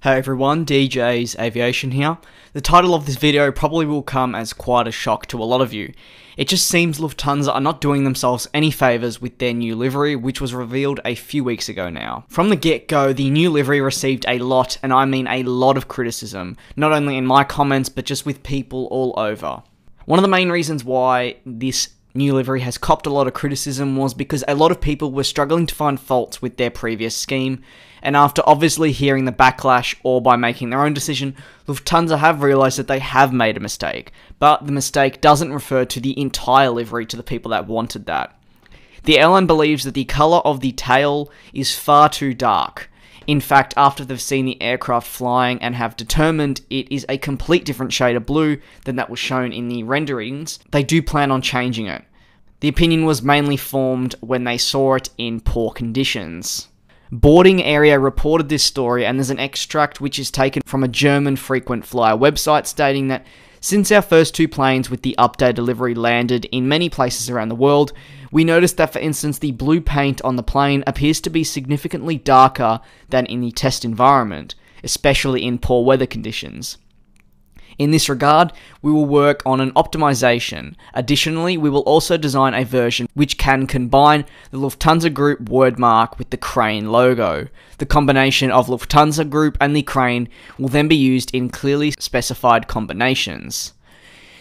Hey everyone, DJ's Aviation here. The title of this video probably will come as quite a shock to a lot of you. It just seems Lufthansa are not doing themselves any favours with their new livery, which was revealed a few weeks ago now. From the get-go, the new livery received a lot, and I mean a lot of criticism, not only in my comments, but just with people all over. One of the main reasons why this new livery has copped a lot of criticism was because a lot of people were struggling to find faults with their previous scheme, and after obviously hearing the backlash or by making their own decision, Lufthansa have realised that they have made a mistake, but the mistake doesn't refer to the entire livery to the people that wanted that. The airline believes that the colour of the tail is far too dark. In fact, after they've seen the aircraft flying and have determined it is a complete different shade of blue than that was shown in the renderings, they do plan on changing it. The opinion was mainly formed when they saw it in poor conditions. Boarding Area reported this story, and there's an extract which is taken from a German frequent flyer website stating that since our first two planes with the updated livery landed in many places around the world, we noticed that, for instance, the blue paint on the plane appears to be significantly darker than in the test environment, especially in poor weather conditions. In this regard, we will work on an optimization. Additionally, we will also design a version which can combine the Lufthansa Group wordmark with the crane logo. The combination of Lufthansa Group and the crane will then be used in clearly specified combinations.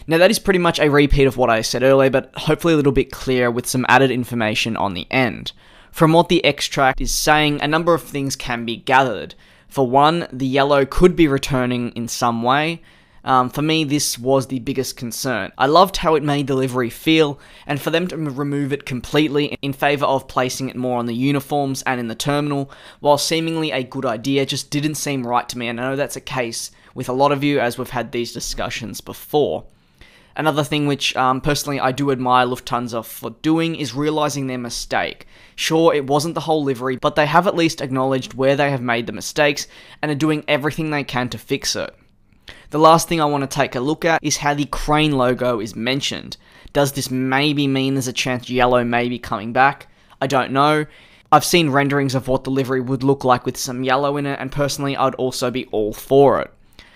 Now that is pretty much a repeat of what I said earlier, but hopefully a little bit clearer with some added information on the end. From what the extract is saying, a number of things can be gathered. For one, the yellow could be returning in some way. For me, this was the biggest concern. I loved how it made the livery feel, and for them to remove it completely in favour of placing it more on the uniforms and in the terminal, while seemingly a good idea, just didn't seem right to me, and I know that's a case with a lot of you as we've had these discussions before. Another thing which, personally, I do admire Lufthansa for doing is realising their mistake. Sure, it wasn't the whole livery, but they have at least acknowledged where they have made the mistakes and are doing everything they can to fix it. The last thing I want to take a look at is how the crane logo is mentioned. Does this maybe mean there's a chance yellow may be coming back? I don't know. I've seen renderings of what the livery would look like with some yellow in it, and personally I'd also be all for it.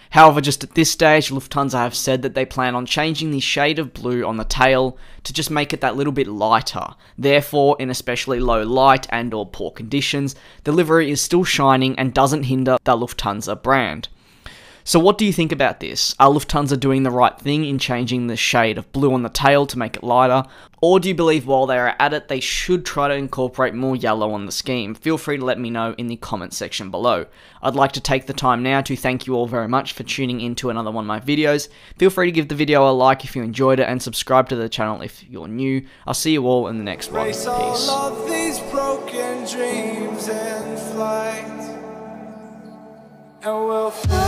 However, just at this stage, Lufthansa have said that they plan on changing the shade of blue on the tail to just make it that little bit lighter. Therefore, in especially low light and or poor conditions, the livery is still shining and doesn't hinder the Lufthansa brand. So what do you think about this? Are Lufthansa doing the right thing in changing the shade of blue on the tail to make it lighter? Or do you believe while they are at it, they should try to incorporate more yellow on the scheme? Feel free to let me know in the comment section below. I'd like to take the time now to thank you all very much for tuning in to another one of my videos. Feel free to give the video a like if you enjoyed it, and subscribe to the channel if you're new. I'll see you all in the next one. Peace. All of these broken dreams in flight, and we'll fly.